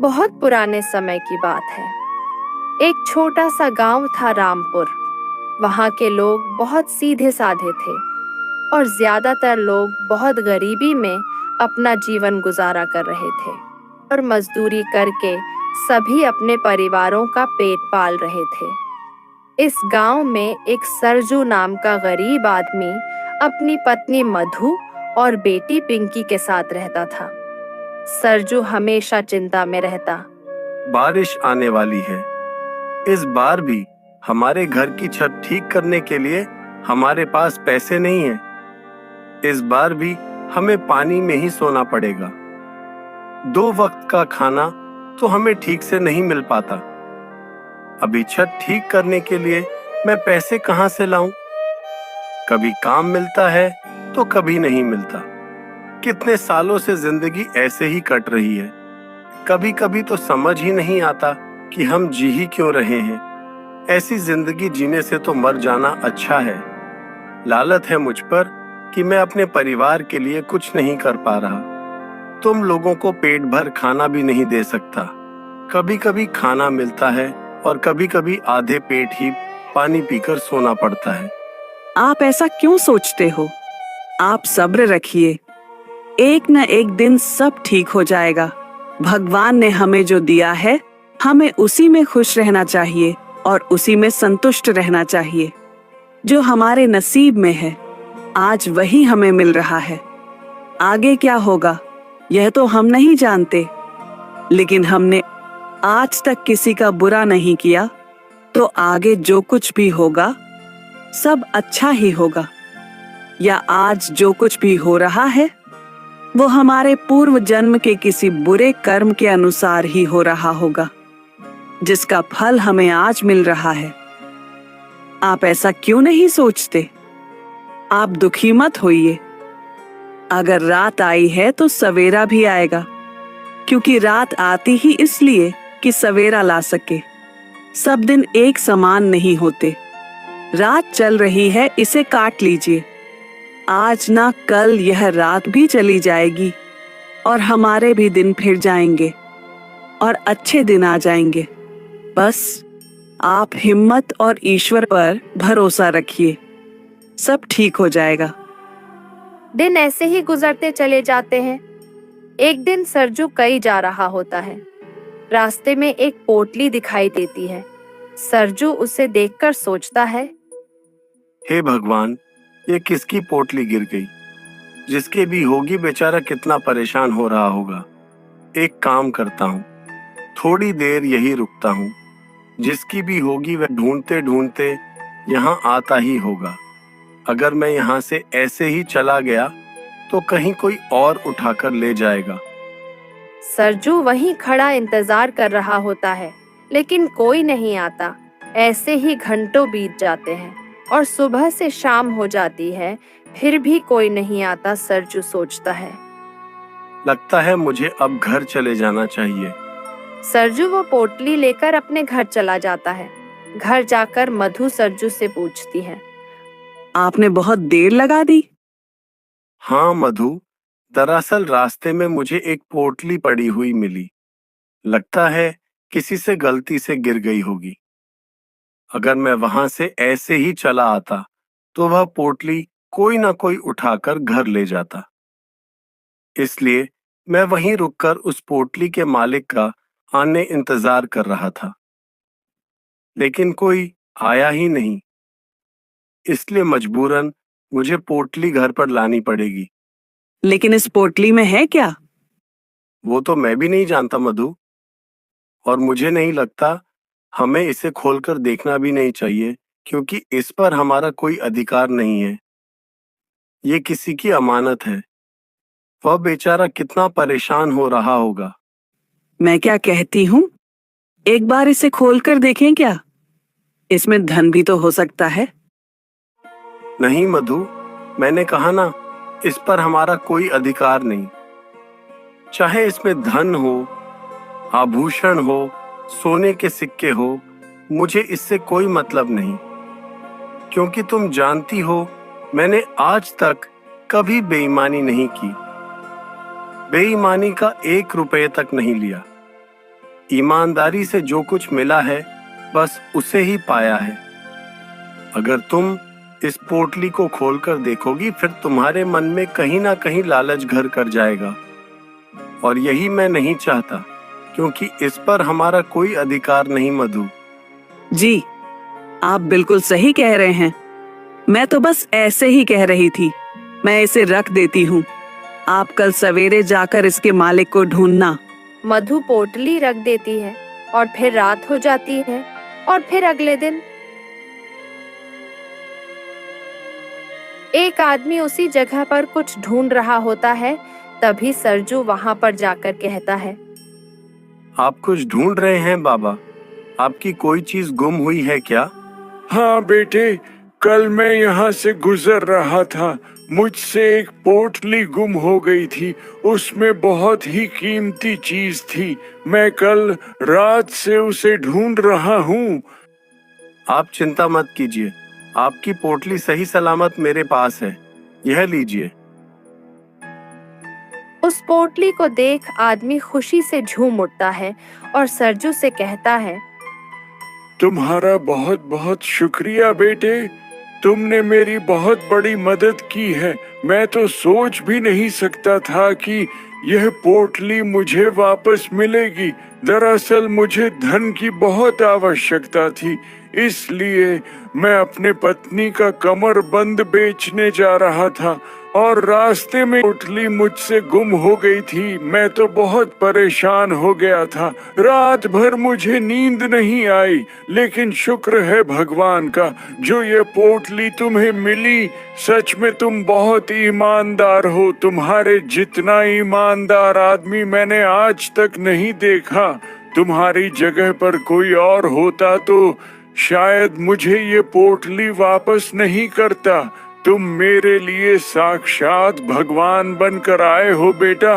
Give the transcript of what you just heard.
बहुत पुराने समय की बात है। एक छोटा सा गांव था रामपुर। वहां के लोग बहुत सीधे साधे थे और ज्यादातर लोग बहुत गरीबी में अपना जीवन गुजारा कर रहे थे और मजदूरी करके सभी अपने परिवारों का पेट पाल रहे थे। इस गांव में एक सरजू नाम का गरीब आदमी अपनी पत्नी मधु और बेटी पिंकी के साथ रहता था। सरजू हमेशा चिंता में रहता। बारिश आने वाली है। इस बार भी हमारे घर की छत ठीक करने के लिए हमारे पास पैसे नहीं हैं। इस बार भी हमें पानी में ही सोना पड़ेगा। 2 वक्त का खाना तो हमें ठीक से नहीं मिल पाता। अभी छत ठीक करने के लिए मैं पैसे कहाँ से लाऊं? कभी काम मिलता है तो कभी नहीं मिलता। कितने सालों से जिंदगी ऐसे ही कट रही है। कभी कभी तो समझ ही नहीं आता कि हम जी ही क्यों रहे हैं। ऐसी जिंदगी जीने से तो मर जाना अच्छा है। लालत है मुझ पर कि मैं अपने परिवार के लिए कुछ नहीं कर पा रहा। तुम लोगों को पेट भर खाना भी नहीं दे सकता। कभी कभी खाना मिलता है और कभी कभी आधे पेट ही पानी पीकर सोना पड़ता है। आप ऐसा क्यों सोचते हो? आप सब्र रखिए। एक न एक दिन सब ठीक हो जाएगा। भगवान ने हमें जो दिया है, हमें उसी में खुश रहना चाहिए और उसी में संतुष्ट रहना चाहिए। जो हमारे नसीब में है, आज वही हमें मिल रहा है। आगे क्या होगा, यह तो हम नहीं जानते, लेकिन हमने आज तक किसी का बुरा नहीं किया, तो आगे जो कुछ भी होगा सब अच्छा ही होगा। या आज जो कुछ भी हो रहा है वो हमारे पूर्व जन्म के किसी बुरे कर्म के अनुसार ही हो रहा होगा, जिसका फल हमें आज मिल रहा है। आप ऐसा क्यों नहीं सोचते? आप दुखी मत होइए। अगर रात आई है तो सवेरा भी आएगा, क्योंकि रात आती ही इसलिए कि सवेरा ला सके। सब दिन एक समान नहीं होते। रात चल रही है, इसे काट लीजिए। आज ना कल यह रात भी चली जाएगी और हमारे भी दिन फिर जाएंगे और अच्छे दिन आ जाएंगे। बस आप हिम्मत और ईश्वर पर भरोसा रखिए, सब ठीक हो जाएगा। दिन ऐसे ही गुजरते चले जाते हैं। एक दिन सरजू कहीं जा रहा होता है। रास्ते में एक पोटली दिखाई देती है। सरजू उसे देखकर सोचता है, हे भगवान, ये किसकी पोटली गिर गई? जिसके भी होगी बेचारा कितना परेशान हो रहा होगा। एक काम करता हूँ, थोड़ी देर यही रुकता हूँ। जिसकी भी होगी वह ढूंढते ढूंढते यहाँ आता ही होगा। अगर मैं यहाँ से ऐसे ही चला गया तो कहीं कोई और उठाकर ले जाएगा। सरजू वहीं खड़ा इंतजार कर रहा होता है, लेकिन कोई नहीं आता। ऐसे ही घंटों बीत जाते हैं और सुबह से शाम हो जाती है, फिर भी कोई नहीं आता। सरजू सोचता है। लगता है मुझे अब घर चले जाना चाहिए। सरजू वो पोटली लेकर अपने घर चला जाता है। घर जाकर मधु सरजू से पूछती है, आपने बहुत देर लगा दी। हाँ मधु, दरअसल रास्ते में मुझे एक पोटली पड़ी हुई मिली। लगता है किसी से गलती से गिर गई होगी। अगर मैं वहां से ऐसे ही चला आता तो वह पोटली कोई ना कोई उठाकर घर ले जाता। इसलिए मैं वहीं रुककर उस पोटली के मालिक का आने इंतजार कर रहा था, लेकिन कोई आया ही नहीं। इसलिए मजबूरन मुझे पोटली घर पर लानी पड़ेगी। लेकिन इस पोटली में है क्या? वो तो मैं भी नहीं जानता मधु, और मुझे नहीं लगता हमें इसे खोलकर देखना भी नहीं चाहिए, क्योंकि इस पर हमारा कोई अधिकार नहीं है। ये किसी की अमानत है। वह बेचारा कितना परेशान हो रहा होगा। मैं क्या कहती हूँ, एक बार इसे खोलकर देखें क्या? इसमें धन भी तो हो सकता है। नहीं मधु, मैंने कहा ना, इस पर हमारा कोई अधिकार नहीं। चाहे इसमें धन हो, आभूषण हो, सोने के सिक्के हो, मुझे इससे कोई मतलब नहीं। क्योंकि तुम जानती हो, मैंने आज तक कभी बेईमानी नहीं की। बेईमानी का 1 रुपये तक नहीं लिया। ईमानदारी से जो कुछ मिला है बस उसे ही पाया है। अगर तुम इस पोटली को खोलकर देखोगी फिर तुम्हारे मन में कहीं ना कहीं लालच घर कर जाएगा, और यही मैं नहीं चाहता, क्योंकि इस पर हमारा कोई अधिकार नहीं मधु। जी, आप बिल्कुल सही कह रहे हैं। मैं तो बस ऐसे ही कह रही थी। मैं इसे रख देती हूँ। आप कल सवेरे जाकर इसके मालिक को ढूंढना। मधु पोटली रख देती है और फिर रात हो जाती है और फिर अगले दिन एक आदमी उसी जगह पर कुछ ढूंढ रहा होता है। तभी सरजू वहां पर जाकर कहता है, आप कुछ ढूंढ रहे हैं बाबा? आपकी कोई चीज गुम हुई है क्या? हाँ बेटे, कल मैं यहाँ से गुजर रहा था। मुझसे एक पोटली गुम हो गई थी। उसमें बहुत ही कीमती चीज थी। मैं कल रात से उसे ढूंढ रहा हूँ। आप चिंता मत कीजिए, आपकी पोटली सही सलामत मेरे पास है। यह लीजिए। उस पोटली को देख आदमी खुशी से झूम उठता है और सरजू से कहता है, तुम्हारा बहुत बहुत शुक्रिया बेटे। तुमने मेरी बहुत बड़ी मदद की है। मैं तो सोच भी नहीं सकता था कि यह पोटली मुझे वापस मिलेगी। दरअसल मुझे धन की बहुत आवश्यकता थी, इसलिए मैं अपने पत्नी का कमरबंद बेचने जा रहा था और रास्ते में पोटली मुझसे गुम हो गई थी। मैं तो बहुत परेशान हो गया था। रात भर मुझे नींद नहीं आई, लेकिन शुक्र है भगवान का जो ये पोटली तुम्हें मिली। सच में तुम बहुत ईमानदार हो। तुम्हारे जितना ईमानदार आदमी मैंने आज तक नहीं देखा। तुम्हारी जगह पर कोई और होता तो शायद मुझे ये पोटली वापस नहीं करता। तुम मेरे लिए साक्षात भगवान बनकर आए हो बेटा।